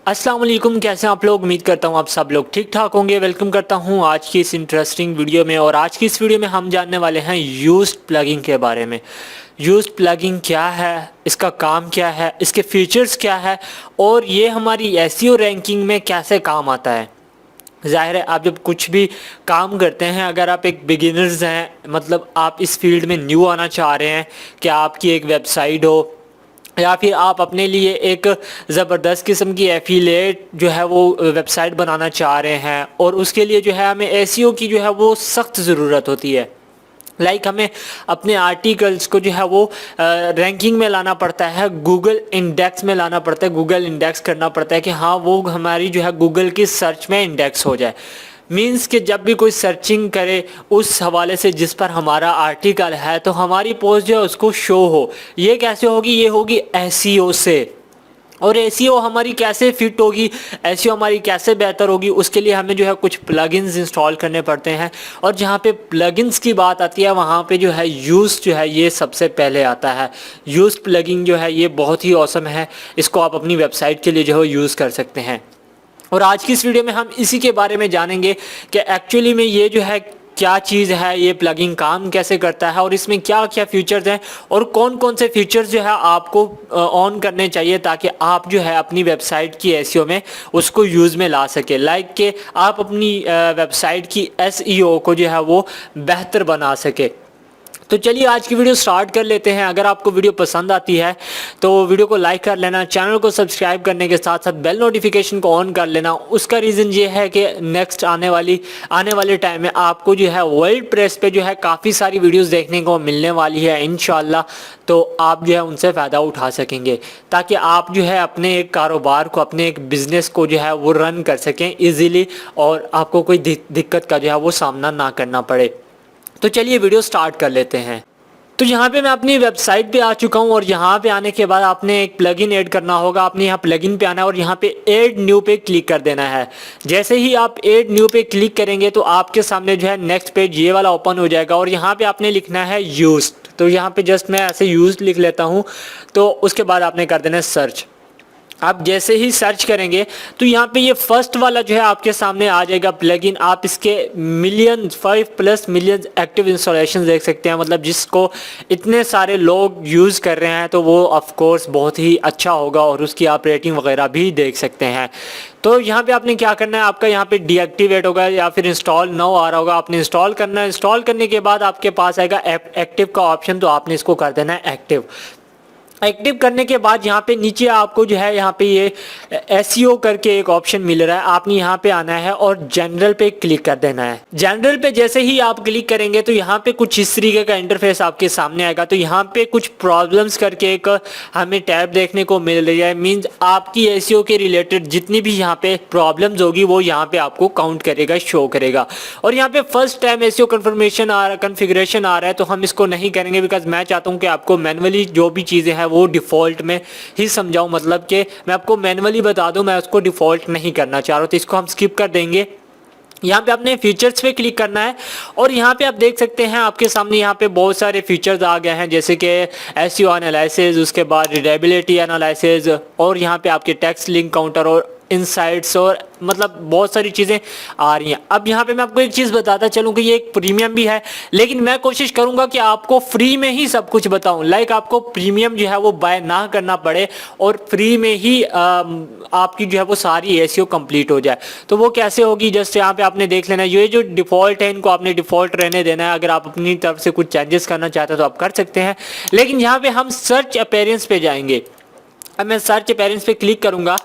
अस्सलाम वालेकुम, कैसे हैं आप लोग। उम्मीद करता हूँ आप सब लोग ठीक ठाक होंगे। वेलकम करता हूँ आज की इस इंटरेस्टिंग वीडियो में। और आज की इस वीडियो में हम जानने वाले हैं यूज्ड प्लगइन के बारे में। यूज्ड प्लगइन क्या है, इसका काम क्या है, इसके फीचर्स क्या है और ये हमारी एसईओ रैंकिंग में कैसे काम आता है। ज़ाहिर है आप जब कुछ भी काम करते हैं, अगर आप एक बिगिनर्स हैं, मतलब आप इस फील्ड में न्यू आना चाह रहे हैं कि आपकी एक वेबसाइट हो या फिर आप अपने लिए एक ज़बरदस्त किस्म की एफिलिएट जो है वो वेबसाइट बनाना चाह रहे हैं, और उसके लिए जो है हमें एसईओ की जो है वो सख्त ज़रूरत होती है। हमें अपने आर्टिकल्स को जो है वो रैंकिंग में लाना पड़ता है, गूगल इंडेक्स में लाना पड़ता है, गूगल इंडेक्स करना पड़ता है कि हाँ वो हमारी जो है गूगल की सर्च में इंडेक्स हो जाए। मींस कि जब भी कोई सर्चिंग करे उस हवाले से जिस पर हमारा आर्टिकल है, तो हमारी पोस्ट जो है उसको शो हो। ये कैसे होगी? ये होगी एसईओ से। और एसईओ हमारी कैसे फिट होगी, एसईओ हमारी कैसे बेहतर होगी, उसके लिए हमें जो है कुछ प्लगइन्स इंस्टॉल करने पड़ते हैं। और जहाँ पे प्लगइन्स की बात आती है वहाँ पे जो है यूज़ जो है ये सबसे पहले आता है। यूज़ प्लगइन जो है ये बहुत ही ऑसम है, इसको आप अपनी वेबसाइट के लिए जो है यूज़ कर सकते हैं। और आज की इस वीडियो में हम इसी के बारे में जानेंगे कि एक्चुअली में ये जो है क्या चीज़ है, ये प्लगइन काम कैसे करता है और इसमें क्या क्या फीचर्स हैं और कौन कौन से फीचर्स जो है आपको ऑन करने चाहिए ताकि आप जो है अपनी वेबसाइट की एसईओ में उसको यूज़ में ला सके। कि आप अपनी वेबसाइट की एसईओ को जो है वो बेहतर बना सके। तो चलिए आज की वीडियो स्टार्ट कर लेते हैं। अगर आपको वीडियो पसंद आती है तो वीडियो को लाइक कर लेना, चैनल को सब्सक्राइब करने के साथ साथ बेल नोटिफिकेशन को ऑन कर लेना। उसका रीज़न ये है कि नेक्स्ट आने वाले टाइम में आपको जो है वर्ल्ड प्रेस पे जो है काफ़ी सारी वीडियोस देखने को मिलने वाली है इंशाल्लाह। तो आप जो है उनसे फ़ायदा उठा सकेंगे ताकि आप जो है अपने एक कारोबार को, अपने एक बिज़नेस को जो है वो रन कर सकें ईज़िली और आपको कोई दिक्कत का जो है वो सामना ना करना पड़े। तो चलिए वीडियो स्टार्ट कर लेते हैं। तो यहाँ पे मैं अपनी वेबसाइट पे आ चुका हूँ और यहाँ पे आने के बाद आपने एक प्लगइन ऐड करना होगा। आपने यहाँ प्लगइन पे आना है और यहाँ पे ऐड न्यू पे क्लिक कर देना है। जैसे ही आप ऐड न्यू पे क्लिक करेंगे तो आपके सामने जो है नेक्स्ट पेज ये वाला ओपन हो जाएगा और यहाँ पे आपने लिखना है यूज्ड। तो यहाँ पे जस्ट मैं ऐसे यूज्ड लिख लेता हूँ। तो उसके बाद आपने कर देना है सर्च। आप जैसे ही सर्च करेंगे तो यहाँ पे ये फर्स्ट वाला जो है आपके सामने आ जाएगा प्लगइन। आप इसके 5+ मिलियन एक्टिव इंस्टॉलेशन देख सकते हैं, मतलब जिसको इतने सारे लोग यूज़ कर रहे हैं तो वो ऑफ कोर्स बहुत ही अच्छा होगा और उसकी आप रेटिंग वगैरह भी देख सकते हैं। तो यहाँ पे आपने क्या करना है, आपका यहाँ पे डीएक्टिवेट होगा या फिर इंस्टॉल नाउ आ रहा होगा, आपने इंस्टॉल करना है। इंस्टॉल करने के बाद आपके पास आएगा एक्टिव का ऑप्शन, तो आपने इसको कर देना है एक्टिव। एक्टिव करने के बाद यहाँ पे नीचे आपको जो है यहाँ पे ये एसईओ करके एक ऑप्शन मिल रहा है। आपने यहाँ पे आना है और जनरल पे क्लिक कर देना है। जनरल पे जैसे ही आप क्लिक करेंगे तो यहाँ पे कुछ इस तरीके का इंटरफेस आपके सामने आएगा। तो यहाँ पे कुछ प्रॉब्लम्स करके एक हमें टैब देखने को मिल रही है। मीन्स आपकी एसईओ के रिलेटेड जितनी भी यहाँ पे प्रॉब्लम्स होगी वो यहाँ पे आपको काउंट करेगा, शो करेगा। और यहाँ पे फर्स्ट टाइम एसईओ कन्फर्मेशन आ रहा, कन्फिग्रेशन आ रहा है, तो हम इसको नहीं करेंगे बिकॉज मैं चाहता हूँ कि आपको मैनुअली जो भी चीज़ें हैं वो डिफ़ॉल्ट में ही समझाऊं। मतलब कि मैं आपको मैनुअली बता दूं, मैं उसको डिफ़ॉल्ट नहीं करना चाह रहा हूं, तो इसको हम स्किप कर देंगे। यहाँ पे आपने फीचर्स पे क्लिक करना है और यहाँ पे आप देख सकते हैं आपके सामने यहाँ पे बहुत सारे फीचर्स आ गए हैं, जैसे कि एसईओ एनालिसिस, उसके बाद रीडेबिलिटी एनालिसिस और यहाँ पे आपके टेक्स्ट लिंक काउंटर और इनसाइट्स और मतलब बहुत सारी चीज़ें आ रही हैं। अब यहाँ पे मैं आपको एक चीज़ बताता चलूँ कि ये एक प्रीमियम भी है, लेकिन मैं कोशिश करूँगा कि आपको फ्री में ही सब कुछ बताऊँ। आपको प्रीमियम जो है वो बाय ना करना पड़े और फ्री में ही आपकी जो है वो सारी एसईओ कंप्लीट हो जाए। तो वो कैसे होगी, जस्ट यहाँ पे आपने देख लेना है। ये जो डिफ़ॉल्ट है इनको आपने डिफ़ॉल्ट रहने देना है। अगर आप अपनी तरफ से कुछ चेंजेस करना चाहते हैं तो आप कर सकते हैं, लेकिन यहाँ पे हम सर्च अपीयरेंस पे जाएंगे। अब मैं सर्च अपीयरेंस पे क्लिक करूंगा।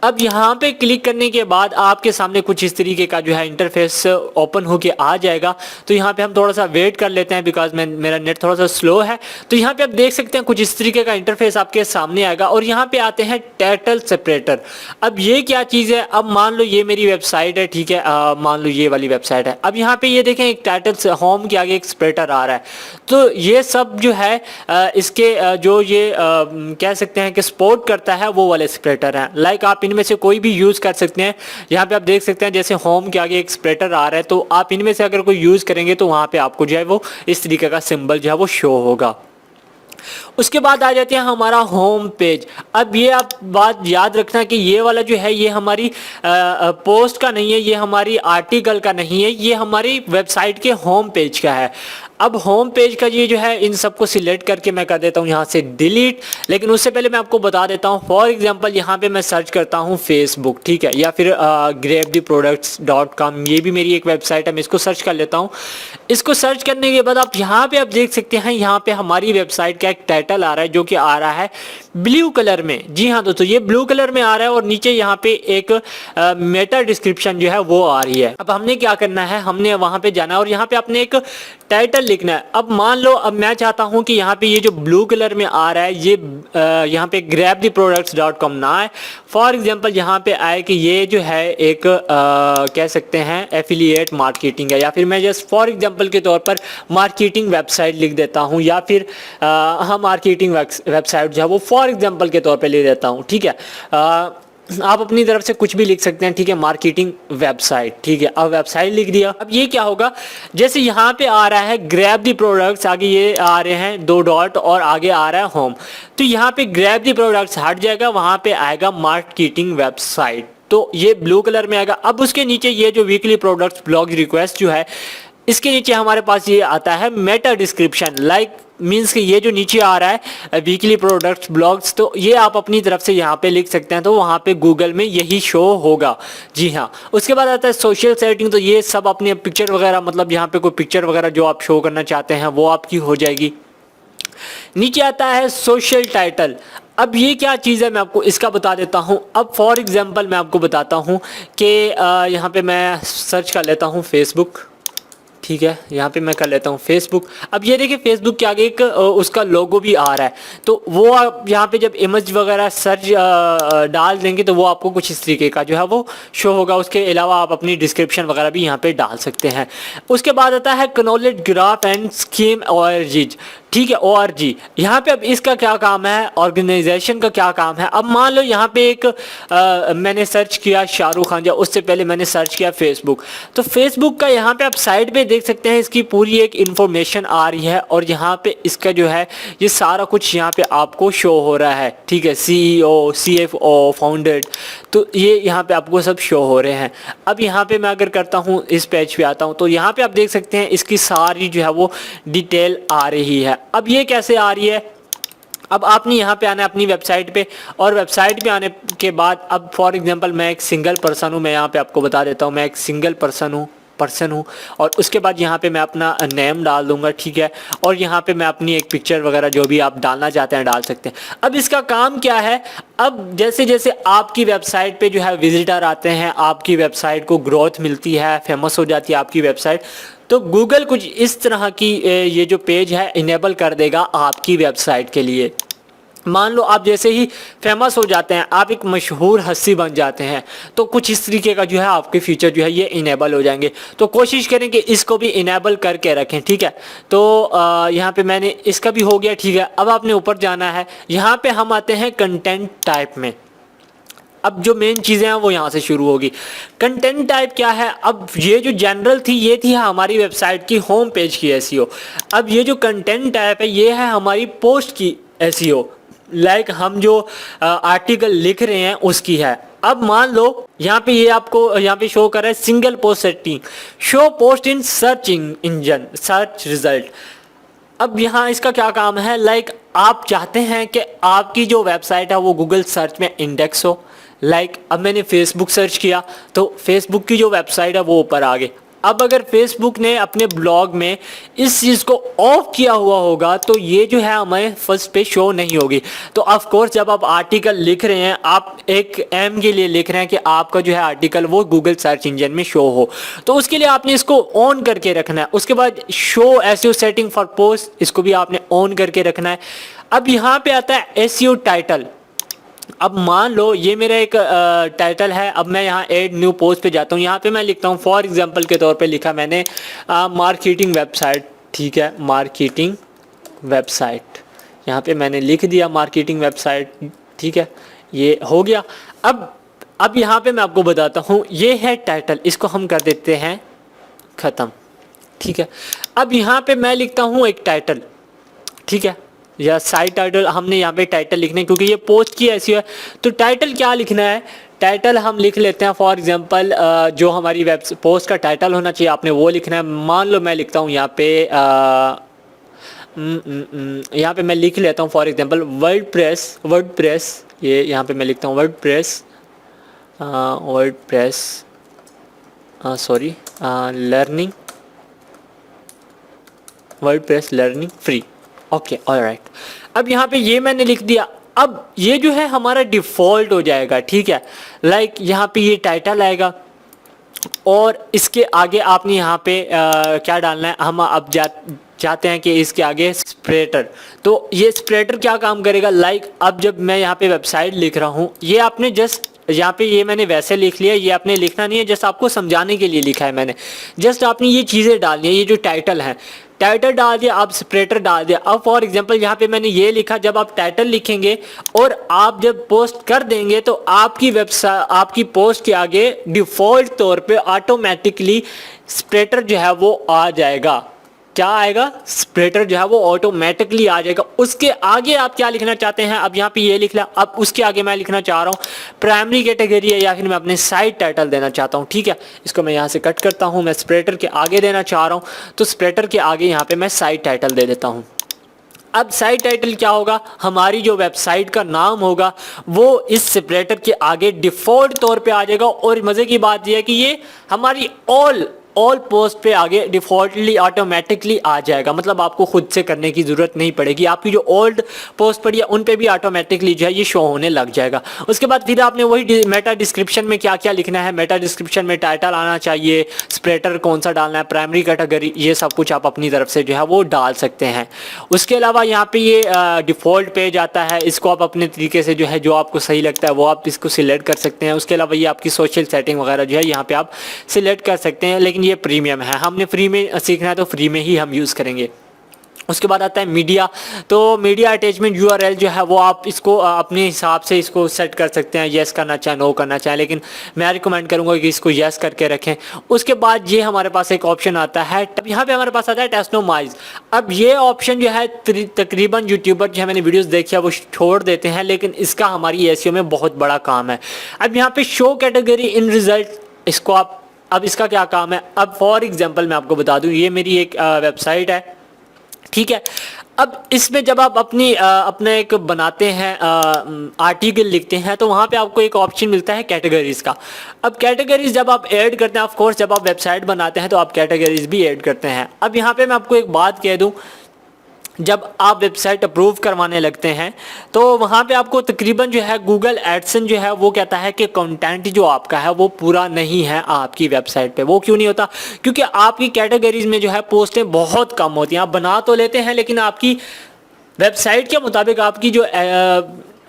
अब यहाँ पे क्लिक करने के बाद आपके सामने कुछ इस तरीके का जो है इंटरफेस ओपन होके आ जाएगा। तो यहाँ पे हम थोड़ा सा वेट कर लेते हैं बिकॉज मेरा नेट थोड़ा सा स्लो है। तो यहाँ पे आप देख सकते हैं कुछ इस तरीके का इंटरफेस आपके सामने आएगा और यहाँ पे आते हैं टाइटल सेपरेटर। अब ये क्या चीज़ है, अब मान लो ये मेरी वेबसाइट है, ठीक है, मान लो ये वाली वेबसाइट है। अब यहाँ पे ये देखें एक टाइटल होम के आगे एक सेपरेटर आ रहा है। तो ये सब जो है इसके जो ये कह सकते हैं कि सपोर्ट करता है वो वाले सेपरेटर हैं। आप इनमें से कोई भी यूज़ कर सकते हैं। यहाँ पे आप देख सकते हैं जैसे होम के आगे एक सेपरेटर आ रहा है, तो आप इनमें से अगर कोई यूज़ करेंगे तो वहाँ पे आपको जो है वो इस तरीके का सिंबल जो है वो शो होगा। उसके बाद आ जाते हैं हमारा होम पेज। अब ये आप बात याद रखना कि ये वाला जो है ये हमारी पोस्ट का नहीं है, ये हमारी आर्टिकल का नहीं है, ये हमारी वेबसाइट के होम पेज का है। अब होम पेज का ये जो है इन सबको सिलेक्ट करके मैं कर देता हूँ यहाँ से डिलीट। लेकिन उससे पहले मैं आपको बता देता हूँ, फॉर एग्जांपल यहाँ पे मैं सर्च करता हूँ फेसबुक, ठीक है, या फिर grabtheproducts.com, ये भी मेरी एक वेबसाइट है, मैं इसको सर्च कर लेता हूँ। इसको सर्च करने के बाद आप यहाँ पे आप देख सकते हैं, यहाँ पे हमारी वेबसाइट का एक टाइटल आ रहा है जो कि आ रहा है ब्लू कलर में। जी हाँ दोस्तों, ये ब्लू कलर में आ रहा है और नीचे यहाँ पे एक मेटा डिस्क्रिप्शन जो है वो आ रही है। अब हमने क्या करना है, हमने वहाँ पे जाना है और यहाँ पे अपने एक टाइटल लिखना है। अब मान लो अब मैं चाहता हूँ कि यहाँ पे ये जो ब्लू कलर में आ रहा है ये यहाँ पे grabtheproducts.com ना आए, फॉर एग्जांपल यहाँ पे आए कि ये जो है एक कह सकते हैं एफिलिएट मार्केटिंग है, या फिर मैं जस्ट फॉर एग्जांपल के तौर पर मार्केटिंग वेबसाइट लिख देता हूँ, या फिर हम मार्केटिंग वेबसाइट जो है वो फॉर एग्जांपल के तौर पे लिख देता हूँ, ठीक है। आप अपनी तरफ से कुछ भी लिख सकते हैं, ठीक है, मार्केटिंग वेबसाइट, ठीक है। अब वेबसाइट लिख दिया। अब ये क्या होगा, जैसे यहाँ पे आ रहा है ग्रैब दी प्रोडक्ट्स, आगे ये आ रहे हैं 2 डॉट और आगे आ रहा है होम, तो यहाँ पे ग्रैब दी प्रोडक्ट्स हट जाएगा, वहाँ पे आएगा मार्केटिंग वेबसाइट, तो ये ब्लू कलर में आएगा। अब उसके नीचे ये जो वीकली प्रोडक्ट्स ब्लॉग रिक्वेस्ट जो है, इसके नीचे हमारे पास ये आता है मेटा डिस्क्रिप्शन, लाइक मीन्स कि ये जो नीचे आ रहा है वीकली प्रोडक्ट्स ब्लॉग्स, तो ये आप अपनी तरफ से यहाँ पे लिख सकते हैं, तो वहाँ पे गूगल में यही शो होगा। जी हाँ। उसके बाद आता है सोशल सेटिंग, तो ये सब अपने पिक्चर वगैरह, मतलब यहाँ पे कोई पिक्चर वगैरह जो आप शो करना चाहते हैं वो आपकी हो जाएगी। नीचे आता है सोशल टाइटल। अब ये क्या चीज़ है मैं आपको इसका बता देता हूँ। अब फॉर एग्जांपल मैं आपको बताता हूँ कि यहाँ पे मैं सर्च कर लेता हूँ फेसबुक, ठीक है, यहाँ पे मैं कर लेता हूँ फेसबुक। अब ये देखिए फेसबुक के आगे एक उसका लोगो भी आ रहा है, तो वो आप यहाँ पे जब इमेज वगैरह सर्च डाल देंगे तो वो आपको कुछ इस तरीके का जो है वो शो होगा। उसके अलावा आप अपनी डिस्क्रिप्शन वगैरह भी यहाँ पे डाल सकते हैं। उसके बाद आता है कनॉलेज ग्राफ एंड स्कीम ORG, ठीक है, ORG। यहाँ पे अब इसका क्या काम है, ऑर्गेनाइजेशन का क्या काम है। अब मान लो यहाँ पे एक मैंने सर्च किया शाहरुख खान, या उससे पहले मैंने सर्च किया फेसबुक, तो फेसबुक का यहाँ पे आप साइड पे देख सकते हैं इसकी पूरी एक इन्फॉर्मेशन आ रही है, और यहाँ पे इसका जो है ये सारा कुछ यहाँ पे आपको शो हो रहा है, ठीक है, CEO, CFO, फाउंडर, तो ये यहाँ पे आपको सब शो हो रहे हैं। अब यहाँ पे मैं अगर करता हूँ, इस पेज पे आता हूँ, तो यहाँ पे आप देख सकते हैं इसकी सारी जो है वो डिटेल आ रही है। अब ये कैसे आ रही है, अब आपने यहाँ पे आना है अपनी वेबसाइट पे, और वेबसाइट पे आने के बाद अब फॉर एग्जांपल मैं एक सिंगल पर्सन हूँ, मैं यहाँ पे आपको बता देता हूँ मैं एक सिंगल पर्सन हूँ, और उसके बाद यहाँ पे मैं अपना नेम डाल दूंगा, ठीक है, और यहाँ पे मैं अपनी एक पिक्चर वगैरह जो भी आप डालना चाहते हैं डाल सकते हैं। अब इसका काम क्या है, अब जैसे जैसे आपकी वेबसाइट पे जो है विजिटर आते हैं, आपकी वेबसाइट को ग्रोथ मिलती है, फेमस हो जाती है आपकी वेबसाइट, तो गूगल कुछ इस तरह की ये जो पेज है इनेबल कर देगा आपकी वेबसाइट के लिए। मान लो आप जैसे ही फेमस हो जाते हैं, आप एक मशहूर हस्ती बन जाते हैं, तो कुछ इस तरीके का जो है आपके फीचर जो है ये इनेबल हो जाएंगे। तो कोशिश करें कि इसको भी इनेबल करके रखें, ठीक है। तो यहाँ पे मैंने इसका भी हो गया, ठीक है। अब आपने ऊपर जाना है, यहाँ पे हम आते हैं कंटेंट टाइप में। अब जो मेन चीज़ें हैं वो यहाँ से शुरू होगी। कंटेंट टाइप क्या है, अब ये जो जनरल थी ये थी हमारी वेबसाइट की होम पेज की SEO। अब ये जो कंटेंट टाइप है ये है हमारी पोस्ट की SEO, लाइक हम जो आर्टिकल लिख रहे हैं उसकी है। अब मान लो यहाँ पे ये आपको यहाँ पे शो कर रहा है single post setting, show post in search engine search result. अब यहाँ इसका क्या काम है, लाइक आप चाहते हैं कि आपकी जो वेबसाइट है वो गूगल सर्च में इंडेक्स हो। लाइक अब मैंने फेसबुक सर्च किया तो फेसबुक की जो वेबसाइट है वो ऊपर आ गई। अब अगर फेसबुक ने अपने ब्लॉग में इस चीज़ को ऑफ किया हुआ होगा तो ये जो है हमें फर्स्ट पे शो नहीं होगी। तो ऑफ कोर्स जब आप आर्टिकल लिख रहे हैं, आप एक एम के लिए लिख रहे हैं कि आपका जो है आर्टिकल वो गूगल सर्च इंजन में शो हो, तो उसके लिए आपने इसको ऑन करके रखना है। उसके बाद show SEO setting for post, इसको भी आपने ऑन करके रखना है। अब यहाँ पे आता है SEO टाइटल। अब मान लो ये मेरा एक टाइटल है, अब मैं यहाँ ऐड न्यू पोस्ट पे जाता हूँ, यहाँ पे मैं लिखता हूँ फॉर एग्जांपल के तौर पे लिखा मैंने मार्केटिंग वेबसाइट, ठीक है, मार्केटिंग वेबसाइट, यहाँ पे मैंने लिख दिया मार्केटिंग वेबसाइट, ठीक है, ये हो गया। अब यहाँ पे मैं आपको बताता हूँ, ये है टाइटल, इसको हम कर देते हैं ख़त्म, ठीक है। अब यहाँ पे मैं लिखता हूँ एक टाइटल, ठीक है, या साइट टाइटल हमने यहाँ पे टाइटल लिखना है क्योंकि ये पोस्ट की ऐसी है। तो टाइटल क्या लिखना है, टाइटल हम लिख लेते हैं फॉर एग्जांपल जो हमारी वेब पोस्ट का टाइटल होना चाहिए आपने वो लिखना है। मान लो मैं लिखता हूँ यहाँ पे यहाँ पे मैं लिख लेता हूँ फॉर एग्जांपल वर्डप्रेस ये यहाँ पे मैं लिखता हूँ WordPress learning WordPress learning free. Okay alright, अब यहाँ पे ये मैंने लिख दिया। अब ये जो है हमारा डिफ़ॉल्ट हो जाएगा, ठीक है। लाइक यहाँ पे ये टाइटल आएगा और इसके आगे आपने यहाँ पे क्या डालना है, हम अब चाहते हैं कि इसके आगे स्प्रेटर। तो ये स्प्रेटर क्या काम करेगा, लाइक अब जब मैं यहाँ पे वेबसाइट लिख रहा हूँ, ये आपने जस्ट यहाँ पे ये मैंने वैसे लिख लिया, ये आपने लिखना नहीं है, जस्ट आपको समझाने के लिए लिखा है मैंने। जस्ट आपने ये चीज़ें डालनी है, ये जो टाइटल है, टाइटल डाल दिया, आप स्प्रेटर डाल दिया। अब फॉर एग्जांपल यहाँ पे मैंने ये लिखा, जब आप टाइटल लिखेंगे और आप जब पोस्ट कर देंगे तो आपकी वेबसाइट आपकी पोस्ट के आगे डिफ़ॉल्ट तौर पे ऑटोमेटिकली स्प्रेटर जो है वो आ जाएगा। क्या आएगा, स्प्रेटर जो है वो ऑटोमेटिकली आ जाएगा। उसके आगे आप क्या लिखना चाहते हैं, अब यहाँ पे ये लिख लिया, अब उसके आगे मैं लिखना चाह रहा हूँ प्राइमरी कैटेगरी है या फिर मैं अपने साइट टाइटल देना चाहता हूँ, ठीक है। इसको मैं यहाँ से कट करता हूँ, मैं स्प्रेटर के आगे देना चाह रहा हूँ, तो स्प्रेटर के आगे यहाँ पे मैं साइट टाइटल दे देता हूँ। अब साइट टाइटल क्या होगा, हमारी जो वेबसाइट का नाम होगा वो इस सेपरेटर के आगे डिफ़ॉल्ट तौर पे आ जाएगा। और मज़े की बात यह है कि ये हमारी ऑल पोस्ट पे आगे डिफ़ॉल्टली ऑटोमेटिकली आ जाएगा, मतलब आपको खुद से करने की ज़रूरत नहीं पड़ेगी। आपकी जो ओल्ड पोस्ट पड़ी है उन पे भी ऑटोमेटिकली जो है ये शो होने लग जाएगा। उसके बाद फिर आपने वही मेटा डिस्क्रिप्शन में क्या क्या लिखना है, मेटा डिस्क्रिप्शन में टाइटल आना चाहिए, स्प्रेटर कौन सा डालना है, प्राइमरी कैटेगरी, ये सब कुछ आप अपनी तरफ से जो है वो डाल सकते हैं। उसके अलावा यहाँ पे ये डिफ़ॉल्ट पेज आता है, इसको आप अपने तरीके से जो है जो आपको सही लगता है वो आप इसको सिलेक्ट कर सकते हैं। उसके अलावा ये आपकी सोशल सेटिंग वगैरह जो है यहाँ पे आप सिलेक्ट कर सकते हैं, लेकिन ये प्रीमियम है, हमने फ्री में सीखना है तो फ्री में ही हम यूज़ करेंगे। उसके बाद आता है मीडिया। तो मीडिया अटैचमेंट यूआरएल जो है वो आप इसको अपने हिसाब से इसको सेट कर सकते हैं, येस करना चाहे नो करना चाहे, लेकिन मैं रिकमेंड करूंगा कि इसको येस करके रखें। उसके बाद ये हमारे पास एक ऑप्शन आता है, यहाँ पे हमारे पास आता है टेस्टोमाइज। अब ये ऑप्शन जो है तकरीबन यूट्यूबर जो है मैंने वीडियोस देखी है वो छोड़ देते हैं, लेकिन इसका हमारी एसईओ में बहुत बड़ा काम है। अब यहाँ पे शो कैटेगरी इन रिजल्ट, इसको आप, अब इसका क्या काम है, अब फॉर एग्जांपल मैं आपको बता दूं, ये मेरी एक वेबसाइट है, ठीक है। अब इसमें जब आप अपना एक बनाते हैं आर्टिकल लिखते हैं तो वहाँ पे आपको एक ऑप्शन मिलता है कैटेगरीज का। अब कैटेगरीज जब आप ऐड करते हैं, ऑफ कोर्स जब आप वेबसाइट बनाते हैं तो आप कैटेगरीज भी ऐड करते हैं। अब यहाँ पे मैं आपको एक बात कह दूँ, जब आप वेबसाइट अप्रूव करवाने लगते हैं तो वहाँ पे आपको तकरीबन जो है गूगल एडसन जो है वो कहता है कि कंटेंट जो आपका है वो पूरा नहीं है आपकी वेबसाइट पे। वो क्यों नहीं होता, क्योंकि आपकी कैटेगरीज में जो है पोस्टें बहुत कम होती हैं। आप बना तो लेते हैं लेकिन आपकी वेबसाइट के मुताबिक आपकी जो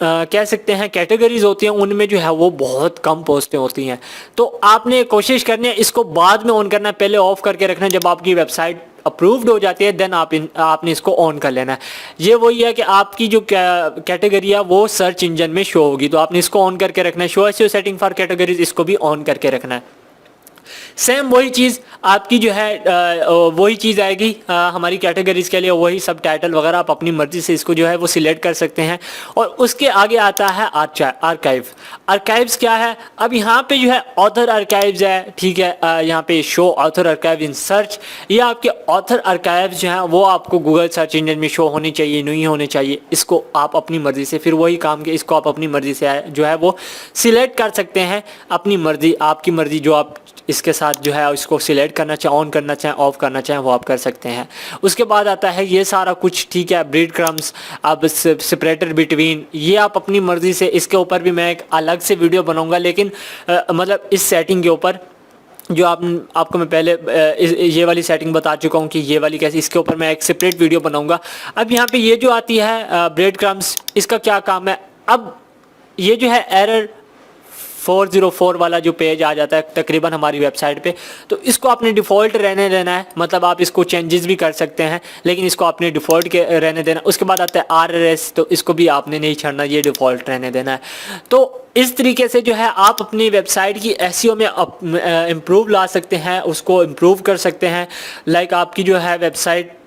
कह सकते हैं कैटेगरीज होती हैं उनमें जो है वो बहुत कम पोस्टें होती हैं। तो आपने कोशिश करनी है इसको बाद में ऑन करना है, पहले ऑफ करके रखना है। जब आपकी वेबसाइट अप्रूव्ड हो जाती है देन आपने इसको ऑन कर लेना है। ये वही है कि आपकी जो कैटेगरी है वो सर्च इंजन में शो होगी, तो आपने इसको ऑन करके रखना है। Show SEO setting for categories, इसको भी ऑन करके रखना है। सेम वही चीज़ आपकी जो है वही चीज़ आएगी हमारी कैटेगरीज के लिए, वही सब टाइटल वगैरह आप अपनी मर्ज़ी से इसको जो है वो सिलेक्ट कर सकते हैं। और उसके आगे आता है आर्काइव। आर्काइव्स क्या है, अब यहाँ पे जो है ऑथर आर्काइव्स है, ठीक है। यहाँ पे show author archive in search, ये आपके ऑथर आर्काइव्स जो हैं वो आपको गूगल सर्च इंजन में शो होनी चाहिए, नहीं होने चाहिए, इसको आप अपनी मर्ज़ी से, फिर वही काम के इसको आप अपनी मर्ज़ी से जो है वो सिलेक्ट कर सकते हैं। अपनी मर्ज़ी, आपकी मर्ज़ी, जो आप इसके साथ जो है इसको सिलेक्ट करना चाहें, ऑन करना चाहें, ऑफ करना चाहें, वो आप कर सकते हैं। उसके बाद आता है ये सारा कुछ, ठीक है। ब्रीड क्रम्स, अब सेपरेटर बिटवीन, ये आप अपनी मर्ज़ी से, इसके ऊपर भी मैं एक अलग से वीडियो बनाऊंगा, लेकिन मतलब इस सेटिंग के ऊपर जो आपको मैं पहले ये वाली सेटिंग बता चुका हूँ कि ये वाली कैसे, इसके ऊपर मैं एक सेपरेट वीडियो बनाऊंगा। अब यहाँ पे ये जो आती है ब्रेड क्रम्स, इसका क्या काम है, अब ये जो है एरर 404 वाला जो पेज आ जाता है तकरीबन हमारी वेबसाइट पे, तो इसको आपने डिफ़ॉल्ट रहने देना है। मतलब आप इसको चेंजेस भी कर सकते हैं लेकिन इसको आपने डिफ़ॉल्ट के रहने देना। उसके बाद आता है RRS, तो इसको भी आपने नहीं छोड़ना, ये डिफ़ॉल्ट रहने देना है। तो इस तरीके से जो है आप अपनी वेबसाइट की एसईओ में इम्प्रूव ला सकते हैं, उसको इम्प्रूव कर सकते हैं। लाइक आपकी जो है वेबसाइट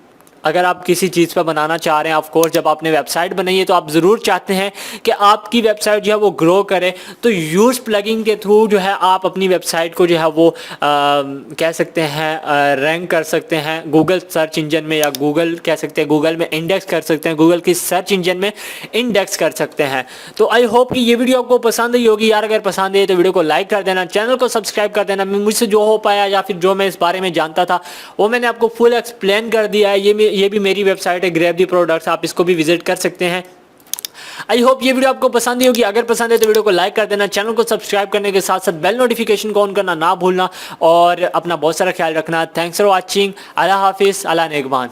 अगर आप किसी चीज़ पर बनाना चाह रहे हैं, ऑफ कोर्स जब आपने वेबसाइट बनाई है तो आप ज़रूर चाहते हैं कि आपकी वेबसाइट जो है वो ग्रो करे, तो यूज प्लगइन के थ्रू जो है आप अपनी वेबसाइट को जो है वो कह सकते हैं रैंक कर सकते हैं गूगल सर्च इंजन में, या गूगल कह सकते हैं गूगल में इंडेक्स कर सकते हैं, गूगल की सर्च इंजन में इंडेक्स कर सकते हैं। तो आई होप कि ये वीडियो आपको पसंद आई होगी यार। अगर पसंद है तो वीडियो को लाइक कर देना, चैनल को सब्सक्राइब कर देना। मुझसे जो हो पाया या फिर जो मैं इस बारे में जानता था वो मैंने आपको फुल एक्सप्लेन कर दिया है। ये भी मेरी वेबसाइट है ग्रैब दी प्रोडक्ट्स, आप इसको भी विजिट कर सकते हैं। आई होप ये वीडियो आपको पसंद ही होगी। अगर पसंद है तो वीडियो को लाइक कर देना, चैनल को सब्सक्राइब करने के साथ साथ बेल नोटिफिकेशन को ऑन करना ना भूलना, और अपना बहुत सारा ख्याल रखना। Thanks for watching. अल्लाह हाफिज़, अल्लाह नेगबान।